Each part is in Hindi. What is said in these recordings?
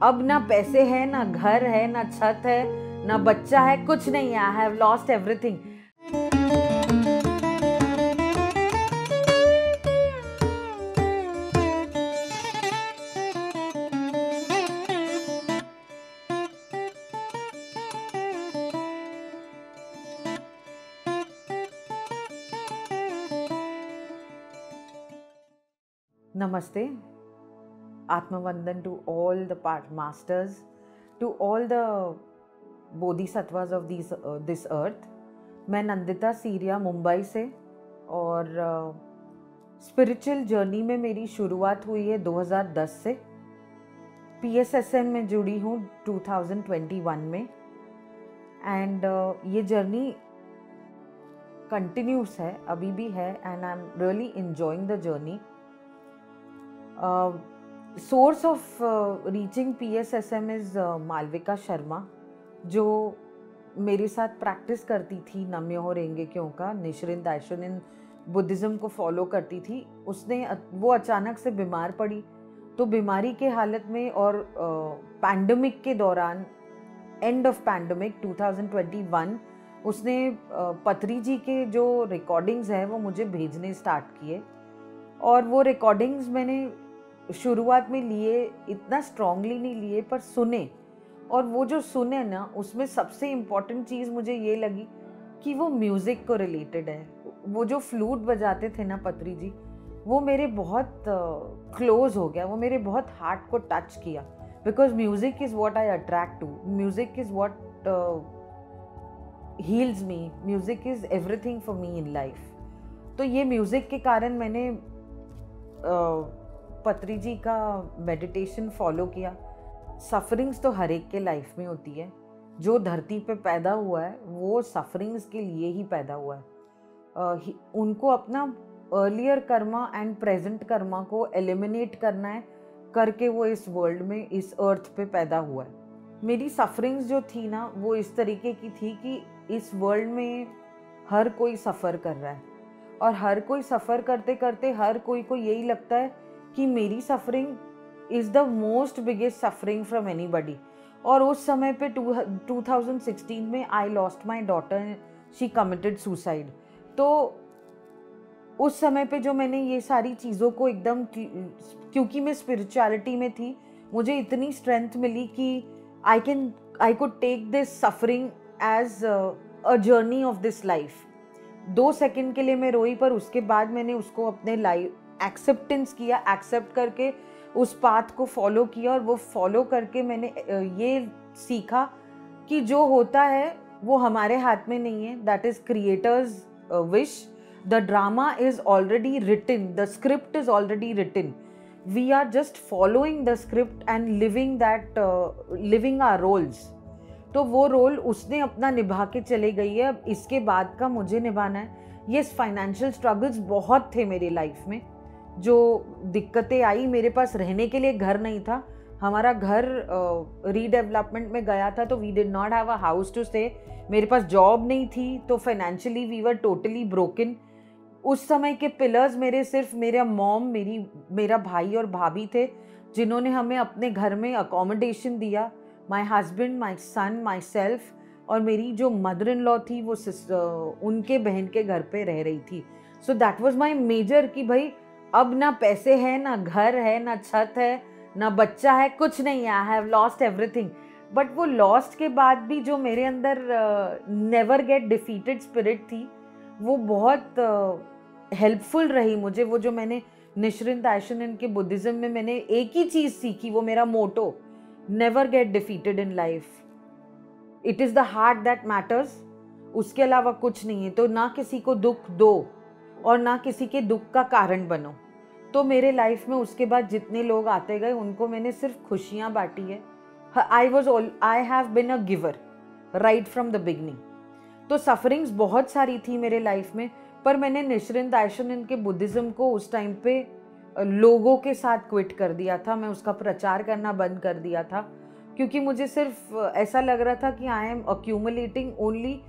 अब ना पैसे है, ना घर है, ना छत है, ना बच्चा है, कुछ नहीं है। I have lost everything. Namaste. Atmavandan to all the masters, to all the bodhisattvas of this earth. मैं नंदिता सीरिया मुंबई से और स्पिरिचुअल जर्नी में मेरी शुरुआत हुई है 2010 से। PSSM में जुड़ी हूँ 2021 में एंड ये जर्नी कंटिन्यूस है, अभी भी है and I am really enjoying the journey. Source of reaching PSSM is Malvika Sharma, जो मेरे साथ प्रैक्टिस करती थी नम्योह रेंगेक्यों का, निश्रिन दाइशुनिन बुद्धिज़्म को फॉलो करती थी। वो अचानक से बीमार पड़ी, तो बीमारी के हालत में और पैंडमिक के दौरान, एंड ऑफ पैंडमिक 2021, उसने पत्री जी के जो रिकॉर्डिंग्स है वो मुझे भेजने स्टार्ट किए और वो रिकॉर्डिंग्स मैंने शुरुआत में लिए, इतना स्ट्रांगली नहीं लिए पर सुने। और वो जो सुने ना, उसमें सबसे इम्पॉर्टेंट चीज़ मुझे ये लगी कि वो म्यूज़िक को रिलेटेड है। वो जो फ्लूट बजाते थे ना पत्री जी, वो मेरे बहुत क्लोज हो गया, वो मेरे बहुत हार्ट को टच किया। Because music is what I attract to, music is what heals me, music is everything for me in life. तो ये म्यूज़िक के कारण मैंने पत्री जी का मेडिटेशन फॉलो किया। सफरिंग्स तो हर एक के लाइफ में होती है। जो धरती पे पैदा हुआ है वो सफरिंग्स के लिए ही पैदा हुआ है। उनको अपना earlier Karma and present Karma को एलिमिनेट करना है, करके वो इस वर्ल्ड में, इस अर्थ पे पैदा हुआ है। मेरी सफरिंग्स जो थी ना, वो इस तरीके की थी कि इस वर्ल्ड में हर कोई सफ़र कर रहा है और हर कोई सफ़र करते करते हर कोई को यही लगता है कि मेरी suffering is the most biggest suffering from anybody. और उस समय पे 2016 में I lost my daughter, she committed suicide. तो उस समय पे जो मैंने ये सारी चीज़ों को एकदम, क्योंकि मैं स्पिरिचुअलिटी में थी, मुझे इतनी स्ट्रेंथ मिली कि I could take this suffering as a journey of this life. 2 second के लिए मैं रोई, पर उसके बाद मैंने उसको अपने लाइफ एक्सेप्टेंस किया, एक्सेप्ट करके उस पाथ को फॉलो किया। और वो फॉलो करके मैंने ये सीखा कि जो होता है वो हमारे हाथ में नहीं है, that is creator's wish. The drama is already written, the script is already written, we are just following the script and living our roles. तो वो रोल उसने अपना निभा के चले गई है, अब इसके बाद का मुझे निभाना है। ये फाइनेंशियल स्ट्रगल्स बहुत थे मेरी लाइफ में, जो दिक्कतें आई। मेरे पास रहने के लिए घर नहीं था, हमारा घर रीडेवलपमेंट में गया था, तो we did not have a house to stay. मेरे पास जॉब नहीं थी, तो financially we were totally broken. उस समय के पिलर्स मेरे सिर्फ मेरा मॉम, मेरा भाई और भाभी थे, जिन्होंने हमें अपने घर में अकोमोडेशन दिया। My husband, my sun, my self, और मेरी जो मदर इन लॉ थी वो उनके बहन के घर पे रह रही थी। So that was my major कि भाई अब ना पैसे है, ना घर है, ना छत है, ना बच्चा है, कुछ नहीं है। I have lost everything. But वो लॉस्ट के बाद भी जो मेरे अंदर नेवर गेट डिफीटेड स्पिरिट थी, वो बहुत हेल्पफुल रही मुझे। वो जो मैंने निश्रिन दाइशुनिन के बुद्धिज़्म में मैंने एक ही चीज़ सीखी, वो मेरा motto, never get defeated in life, it is the heart that matters, उसके अलावा कुछ नहीं है। तो ना किसी को दुख दो और ना किसी के दुख का कारण बनो। तो मेरे लाइफ में उसके बाद जितने लोग आते गए, उनको मैंने सिर्फ खुशियाँ बांटी है। I have been a giver right from the beginning. तो सफरिंग्स बहुत सारी थी मेरे लाइफ में, पर मैंने निश्रिन दाइशुनिन के बुद्धिज़्म को उस टाइम पे लोगों के साथ क्विट कर दिया था। मैं उसका प्रचार करना बंद कर दिया था, क्योंकि मुझे सिर्फ ऐसा लग रहा था कि I am accumulating only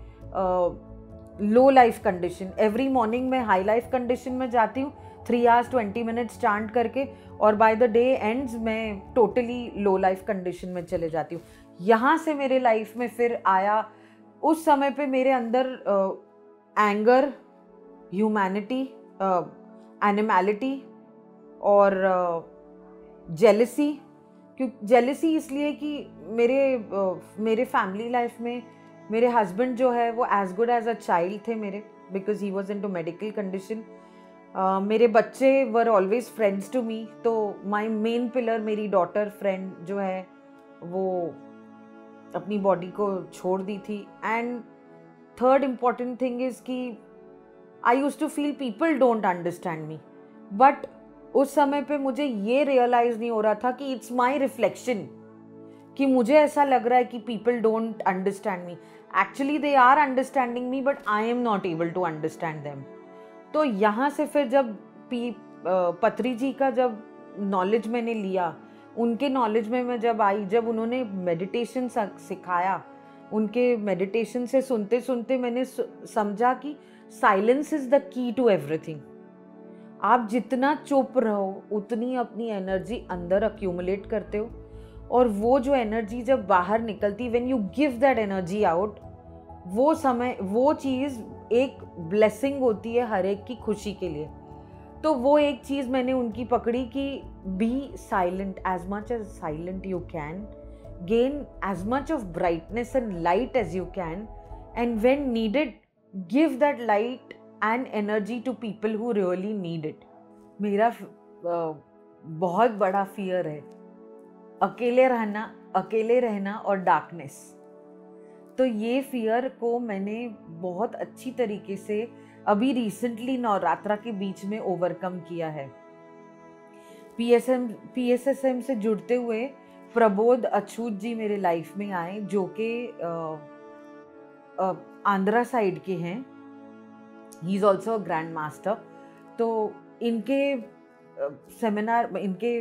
low life condition. Every morning मैं हाई लाइफ कंडीशन में जाती हूँ, 3 hours 20 minutes चांट करके, और बाय द डे एंड्स मैं टोटली लो लाइफ कंडीशन में चले जाती हूँ। यहाँ से मेरे लाइफ में फिर आया, उस समय पे मेरे अंदर एंगर, ह्यूमैनिटी, एनिमैलिटी और जेलसी। क्योंकि जेलसी इसलिए कि मेरे फैमिली लाइफ में मेरे हस्बैंड जो है वो as good as a child थे मेरे, because he was in to medical condition. मेरे बच्चे were always friends to me, तो माई मेन पिलर मेरी डॉटर फ्रेंड जो है वो अपनी बॉडी को छोड़ दी थी। And third important thing is कि I use to feel people don't understand me, but उस समय पे मुझे ये रियलाइज नहीं हो रहा था कि इट्स माई रिफ्लेक्शन, कि मुझे ऐसा लग रहा है कि people don't understand me. Actually they are understanding me but I am not able to understand them. तो यहाँ से फिर जब पत्री जी का जब नॉलेज मैंने लिया, उनके नॉलेज में मैं जब आई, जब उन्होंने मेडिटेशन सिखाया, उनके मेडिटेशन से सुनते सुनते मैंने समझा कि silence is the key to everything. आप जितना चुप रहो उतनी अपनी एनर्जी अंदर अक्यूमुलेट करते हो, और वो जो एनर्जी जब बाहर निकलती, when you give that energy out, वो समय, वो चीज़ एक ब्लेसिंग होती है हर एक की खुशी के लिए। तो वो एक चीज़ मैंने उनकी पकड़ी कि be silent, as much as silent you can, gain as much of brightness and light as you can, and when needed give that light and energy to people who really need it. मेरा बहुत बड़ा फियर है अकेले रहना और डार्कनेस। तो ये फियर को मैंने बहुत अच्छी तरीके से अभी रिसेंटली नवरात्रा के बीच में ओवरकम किया है। PSSM से जुड़ते हुए प्रबोध अछूत जी मेरे लाइफ में आए, जो कि आंध्रा साइड के हैं। He is also a grand master. तो इनके सेमिनार, इनके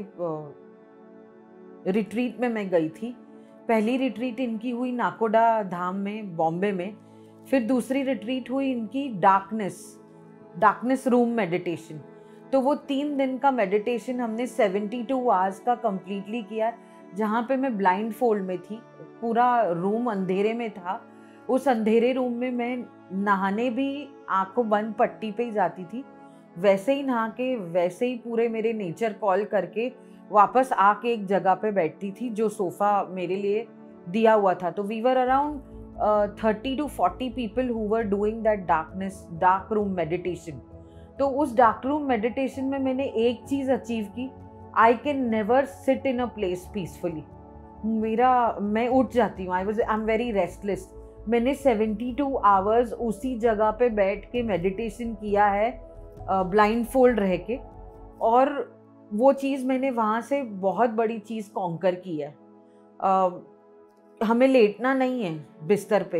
रिट्रीट में मैं गई थी। पहली रिट्रीट इनकी हुई नाकोडा धाम में, बॉम्बे में। फिर दूसरी रिट्रीट हुई इनकी डार्कनेस रूम मेडिटेशन। तो वो 3 दिन का मेडिटेशन हमने 72 आवर्स का कंप्लीटली किया, जहाँ पे मैं ब्लाइंड फोल्ड में थी, पूरा रूम अंधेरे में था। उस अंधेरे रूम में मैं नहाने भी आंखों बंद पट्टी पे ही जाती थी, वैसे ही नहा के वैसे ही पूरे मेरे नेचर कॉल करके वापस आके एक जगह पे बैठती थी, जो सोफा मेरे लिए दिया हुआ था। तो we were around 30 to 40 people who were doing that dark room meditation। तो उस डार्क रूम मेडिटेशन में मैंने एक चीज़ अचीव की, I can never sit in a place peacefully. मैं उठ जाती हूँ, आई एम वेरी रेस्टलेस। मैंने 72 आवर्स उसी जगह पे बैठ के मेडिटेशन किया है, ब्लाइंड फोल्ड रह के, और वो चीज़ मैंने वहाँ से बहुत बड़ी चीज़ कॉन्कर की है। हमें लेटना नहीं है बिस्तर पे,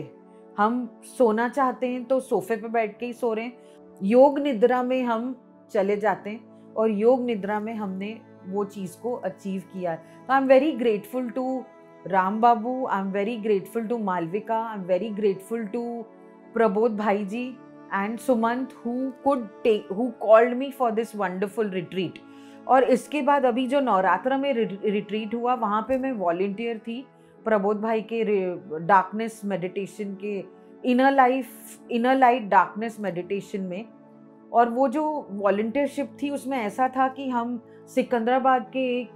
हम सोना चाहते हैं तो सोफे पे बैठ के ही सो रहे हैं। योग निद्रा में हम चले जाते हैं, और योग निद्रा में हमने वो चीज़ को अचीव किया है। तो I am very grateful to Ram Babu, I am very grateful to Malvika, I am very grateful to Prabodh bhai ji and Sumant who called me for this wonderful retreat. और इसके बाद अभी जो नवरात्र में रिट्रीट हुआ, वहाँ पे मैं वॉलंटियर थी प्रबोध भाई के डार्कनेस मेडिटेशन के, इनर लाइट डार्कनेस मेडिटेशन में। और वो जो वॉलंटियरशिप थी उसमें ऐसा था कि हम सिकंदराबाद के एक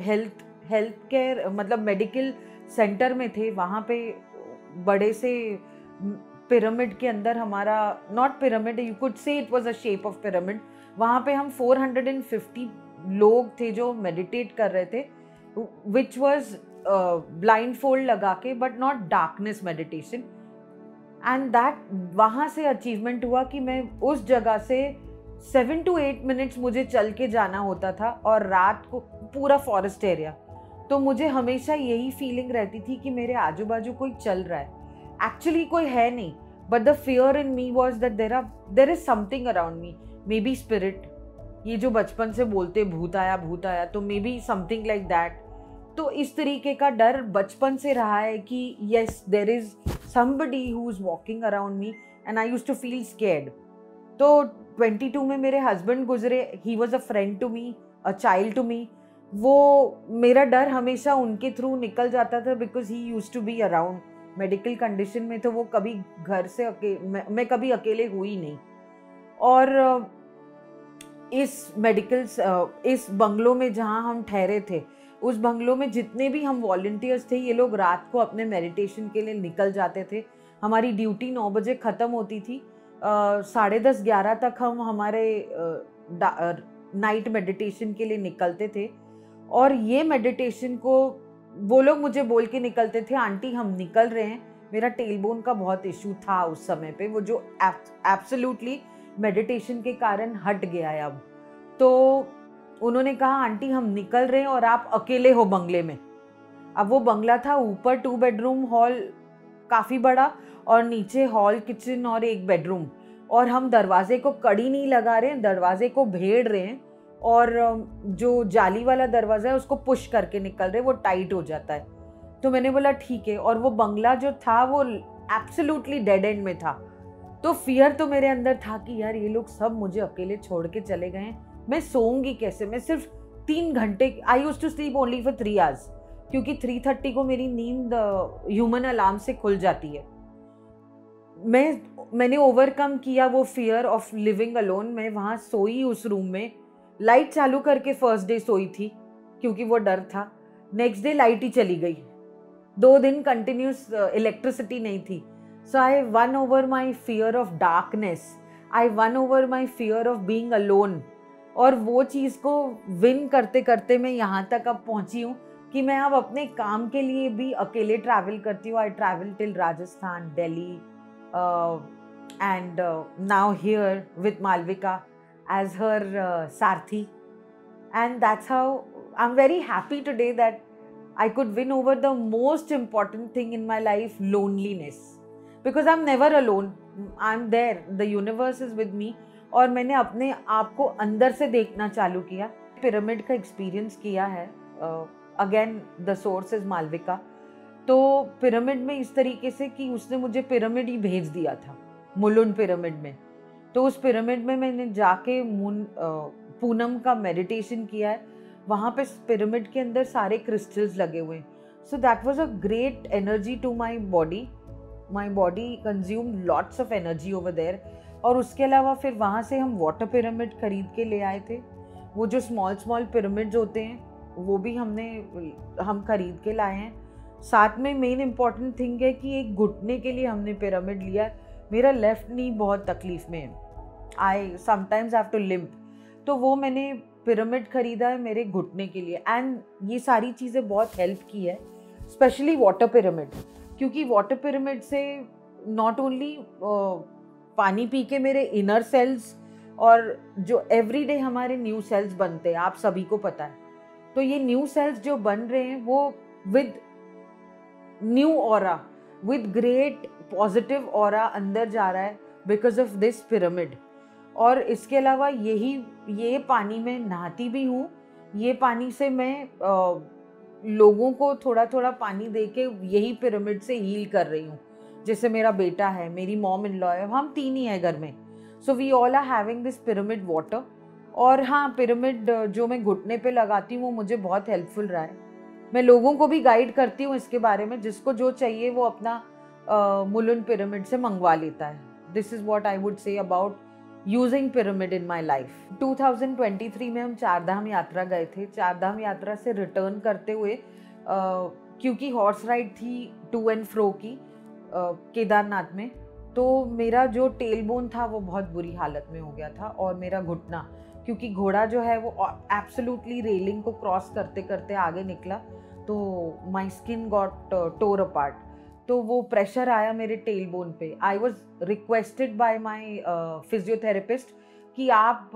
हेल्थ केयर मतलब मेडिकल सेंटर में थे। वहाँ पे बड़े से पिरामिड के अंदर हमारा, not pyramid, you could say it was a shape of pyramid. वहाँ पे हम 450 लोग थे जो मेडिटेट कर रहे थे, विच वॉज ब्लाइंड फोल्ड लगा के, but not darkness meditation. And that वहाँ से अचीवमेंट हुआ कि मैं उस जगह से 7 to 8 मिनट्स मुझे चल के जाना होता था, और रात को पूरा फॉरेस्ट एरिया। तो मुझे हमेशा यही फीलिंग रहती थी कि मेरे आजू बाजू कोई चल रहा है, एक्चुअली कोई है नहीं, but the fear in me was that there is something around me, maybe spirit. ये जो बचपन से बोलते भूत आया, तो maybe something like that. तो इस तरीके का डर बचपन से रहा है कि yes there is somebody who is walking around me, and I used to feel scared. तो 22 में मेरे हस्बैंड गुजरे, he was a friend to me, a child to me, वो मेरा डर हमेशा उनके थ्रू निकल जाता था, because he used to be around. Medical condition में तो वो कभी घर से मैं कभी अकेले हुई नहीं। और इस बंगलों में जहाँ हम ठहरे थे, उस बंगलों में जितने भी हम वॉलंटियर्स थे, ये लोग रात को अपने मेडिटेशन के लिए निकल जाते थे। हमारी ड्यूटी 9 बजे ख़त्म होती थी, 10:30-11 तक हम हमारे नाइट मेडिटेशन के लिए निकलते थे। और ये मेडिटेशन को वो लोग मुझे बोल के निकलते थे, आंटी हम निकल रहे हैं। मेरा टेलबोन का बहुत इशू था उस समय पे, वो जो एब्सोल्युटली मेडिटेशन के कारण हट गया है अब। तो उन्होंने कहा आंटी हम निकल रहे हैं और आप अकेले हो बंगले में। अब वो बंगला था ऊपर 2 बेडरूम हॉल काफ़ी बड़ा, और नीचे हॉल, किचन और 1 बेडरूम। और हम दरवाजे को कड़ी नहीं लगा रहे हैं, दरवाजे को भेड़ रहे हैं, और जो जाली वाला दरवाज़ा है उसको पुश करके निकल रहे, वो टाइट हो जाता है। तो मैंने बोला ठीक है। और वो बंगला जो था वो एब्सोल्युटली डेड एंड में था। तो फियर तो मेरे अंदर था कि यार ये लोग सब मुझे अकेले छोड़ के चले गए हैं, मैं सोऊंगी कैसे। मैं सिर्फ 3 घंटे, I used to sleep only for 3 hours, क्योंकि 3:30 को मेरी नींद ह्यूमन अलार्म से खुल जाती है। मैंने ओवरकम किया वो फियर ऑफ लिविंग अलोन। मैं वहाँ सोई उस रूम में, लाइट चालू करके फर्स्ट डे सोई थी क्योंकि वो डर था। नेक्स्ट डे लाइट ही चली गई, 2 दिन कंटिन्यूस इलेक्ट्रिसिटी नहीं थी। So I won over my fear of darkness, I won over my fear of being alone. और वो चीज़ को विन करते करते मैं यहाँ तक अब पहुँची हूँ कि मैं अब अपने काम के लिए भी अकेले ट्रैवल करती हूँ। I travel till Rajasthan, Delhi, and now here with Malvika as her Sarthi. And that's how I'm very happy today that I could win over the most important thing in my life, loneliness. Because I'm never alone. I'm there. The universe is with me. और मैंने अपने आप को अंदर से देखना चालू किया। पिरामिड का एक्सपीरियंस किया है। Again the source is Malvika. तो पिरामिड में इस तरीके से कि उसने मुझे पिरामिड ही भेज दिया था, मुलुंड पिरामिड में। तो उस पिरामिड में मैंने जाके पूनम का मेडिटेशन किया है। वहाँ पे पिरामिड के अंदर सारे क्रिस्टल्स लगे हुए हैं। So that was a great energy to my body consume lots of energy over there. और उसके अलावा फिर वहाँ से हम वाटर पिरामिड खरीद के ले आए थे। वो जो स्मॉल पिरामिड्स होते हैं वो भी हम खरीद के लाए हैं। साथ में मेन इम्पॉर्टेंट थिंग है कि एक घुटने के लिए हमने पिरामिड लिया। मेरा लेफ्ट नी बहुत तकलीफ में है, I sometimes have to limp. तो वो मैंने पिरामिड खरीदा है मेरे घुटने के लिए। एंड ये सारी चीज़ें बहुत हेल्प की है, स्पेशली वाटर पिरामिड, क्योंकि वाटर पिरामिड से नॉट ओनली पानी पी के मेरे इनर सेल्स और जो एवरीडे हमारे न्यू सेल्स बनते हैं, आप सभी को पता है। तो ये न्यू सेल्स जो बन रहे हैं वो with new aura, with great positive aura अंदर जा रहा है बिकॉज ऑफ दिस पिरामिड। और इसके अलावा ये पानी में नहाती भी हूँ। ये पानी से मैं लोगों को थोड़ा थोड़ा पानी दे के यही पिरामिड से हील कर रही हूँ। जैसे मेरा बेटा है, मेरी मॉम इन लॉ है, हम 3 ही हैं घर में। So we all are having this pyramid water. और हाँ, पिरामिड जो मैं घुटने पे लगाती हूँ वो मुझे बहुत हेल्पफुल रहा है। मैं लोगों को भी गाइड करती हूँ इसके बारे में, जिसको जो चाहिए वो अपना मुलुंड पिरामिड से मंगवा लेता है। This is what I would say about using pyramid in my life. 2023 में हम 4 धाम यात्रा गए थे। 4 धाम यात्रा से रिटर्न करते हुए क्योंकि हॉर्स राइड थी टू एंड फ्रो की केदारनाथ में, तो मेरा जो टेल बोन था वो बहुत बुरी हालत में हो गया था। और मेरा घुटना, क्योंकि घोड़ा जो है वो एब्सोल्युटली रेलिंग को क्रॉस करते करते आगे निकला, तो my skin got tore apart. तो वो प्रेशर आया मेरे टेल बोन पे। I was requested by my physiotherapist कि आप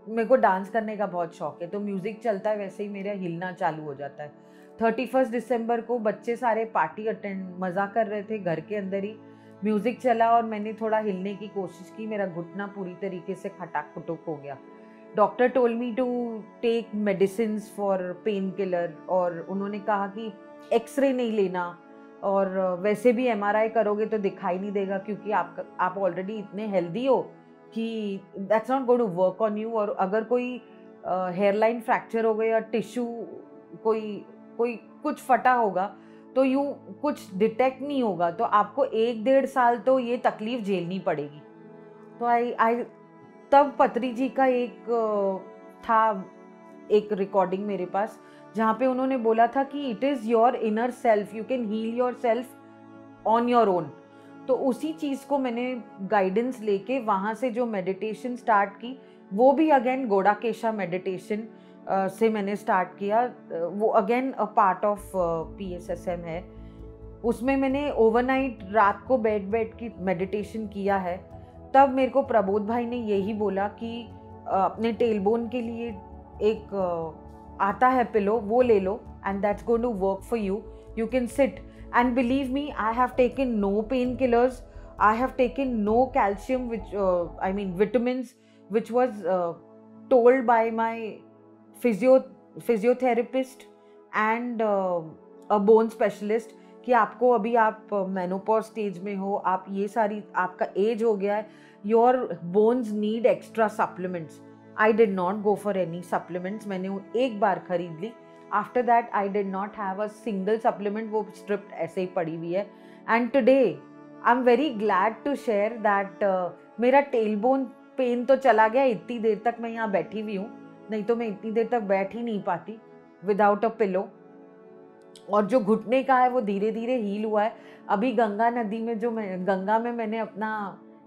मेरे को डांस करने का बहुत शौक है, तो म्यूज़िक चलता है वैसे ही मेरा हिलना चालू हो जाता है। 31 दिसंबर को बच्चे सारे पार्टी मज़ा कर रहे थे, घर के अंदर ही म्यूज़िक चला और मैंने थोड़ा हिलने की कोशिश की। मेरा घुटना पूरी तरीके से खटाक खुटुक हो गया। Doctor told me to take medicines for pain killer, और उन्होंने कहा कि एक्सरे नहीं लेना, और वैसे भी MRI करोगे तो दिखाई नहीं देगा, क्योंकि आप ऑलरेडी इतने हेल्दी हो कि that's not going to work on you. और अगर कोई हेयरलाइन फ्रैक्चर हो गया, टिश्यू कोई कोई कुछ फटा होगा तो यू कुछ डिटेक्ट नहीं होगा, तो आपको 1-1.5 साल तो ये तकलीफ झेलनी पड़ेगी। तो आई तब पत्री जी का था एक रिकॉर्डिंग मेरे पास, जहाँ पे उन्होंने बोला था कि it is your inner self, you can heal yourself on your own. तो उसी चीज़ को मैंने गाइडेंस लेके वहाँ से जो मेडिटेशन स्टार्ट की, वो भी अगेन गोडाकेशा मेडिटेशन से मैंने स्टार्ट किया। वो again a part of PSSM है। उसमें मैंने ओवरनाइट रात को बैठ की मेडिटेशन किया है। तब मेरे को प्रबोध भाई ने यही बोला कि अपने टेलबोन के लिए एक आता है पिलो, वो ले लो and that's going to work for you. You can sit and believe me, I have taken no painkillers, I have taken no calcium, which vitamins, which was told by my physiotherapist and a bone specialist कि आपको अभी आप मेनोपॉज स्टेज में हो, आप ये सारी आपका एज हो गया है, your bones need extra supplements. I did not go for any supplements. मैंने एक बार खरीद ली, after that I did not have a single supplement, वो स्ट्रिप्ड ऐसे ही पड़ी हुई है। And today I am very glad to share that मेरा टेलबोन पेन तो चला गया। इतनी देर तक मैं यहाँ बैठी हुई हूँ, नहीं तो मैं इतनी देर तक बैठ ही नहीं पाती विदाउट अ पिलो। और जो घुटने का है वो धीरे धीरे हील हुआ है। अभी गंगा नदी में गंगा में मैंने अपना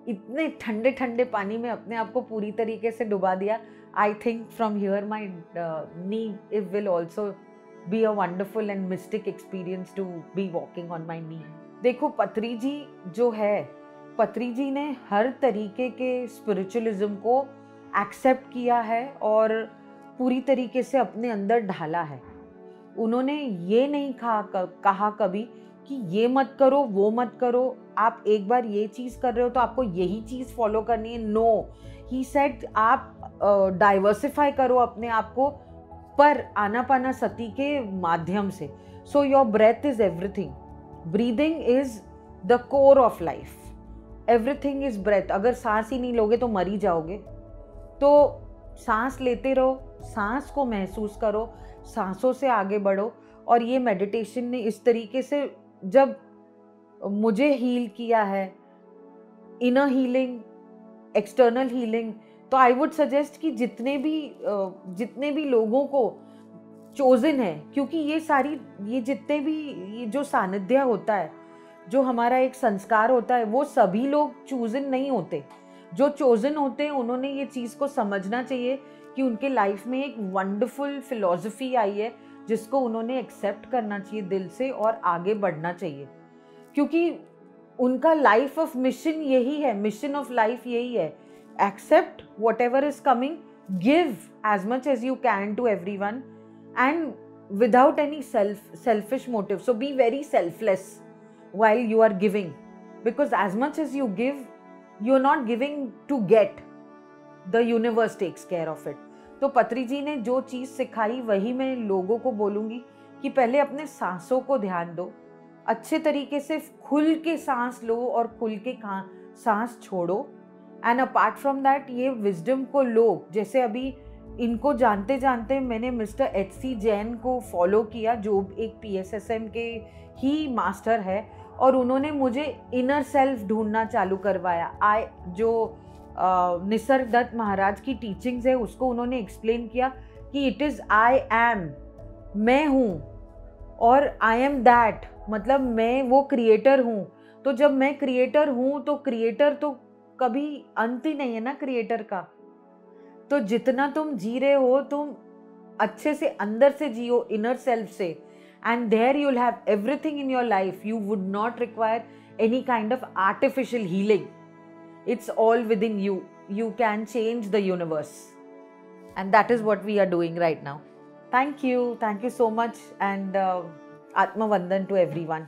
इतने ठंडे ठंडे पानी में अपने आप को पूरी तरीके से डुबा दिया। I think from here my knee it will also be a wonderful and mystic experience to be walking on my knee. देखो पत्री जी जो है, पत्री जी ने हर तरीके के स्पिरिचुअलिज्म को एक्सेप्ट किया है और पूरी तरीके से अपने अंदर ढाला है। उन्होंने ये नहीं कहा कभी कि ये मत करो, वो मत करो, आप एक बार ये चीज़ कर रहे हो तो आपको यही चीज़ फॉलो करनी है। नो, ही सेड आप डाइवर्सिफाई करो अपने आप को, पर आनापानासती के माध्यम से। So your breath is everything, breathing is the core of life, everything is breath. अगर सांस ही नहीं लोगे तो मर ही जाओगे। तो सांस लेते रहो, सांस को महसूस करो, सांसों से आगे बढ़ो। और ये मेडिटेशन ने इस तरीके से जब मुझे हील किया है, इनर हीलिंग, एक्सटर्नल हीलिंग, तो आई वुड सजेस्ट कि जितने भी लोगों को चोजन है, क्योंकि ये जितने भी ये जो सानिध्य होता है, जो हमारा एक संस्कार होता है, वो सभी लोग चोजन नहीं होते। जो चोजन होते हैं उन्होंने ये चीज़ को समझना चाहिए कि उनके लाइफ में एक वंडरफुल फिलॉसफी आई है जिसको उन्होंने एक्सेप्ट करना चाहिए दिल से और आगे बढ़ना चाहिए। क्योंकि उनका लाइफ ऑफ मिशन यही है, मिशन ऑफ लाइफ यही है, accept whatever is coming, give as much as you can to everyone and without any selfish motive. So be very selfless while you are giving, because as much as you give, you're not giving to get, the universe takes care of it. तो पत्री जी ने जो चीज़ सिखाई वही मैं लोगों को बोलूँगी कि पहले अपने सांसों को ध्यान दो, अच्छे तरीके से खुल के सांस लो और खुल के सांस छोड़ो। एंड अपार्ट फ्रॉम दैट ये विजडम को लो। जैसे अभी इनको जानते जानते मैंने मिस्टर HC जैन को फॉलो किया, जो एक PSSM के ही मास्टर है, और उन्होंने मुझे इनर सेल्फ ढूंढना चालू करवाया। जो निसर्ग दत्त महाराज की टीचिंग्स है उसको उन्होंने एक्सप्लेन किया कि इट इज़ आई एम, मैं हूँ, और आई एम दैट, मतलब मैं वो क्रिएटर हूँ। तो जब मैं क्रिएटर हूँ तो क्रिएटर तो कभी अंत ही नहीं है ना क्रिएटर का। तो जितना तुम जी रहे हो तुम अच्छे से अंदर से जियो, इनर सेल्फ से, and there you will have everything in your life. You would not require any kind of artificial healing, it's all within you. You can change the universe, and that is what we are doing right now. Thank you so much, and आत्मवंदन टू एवरीवन।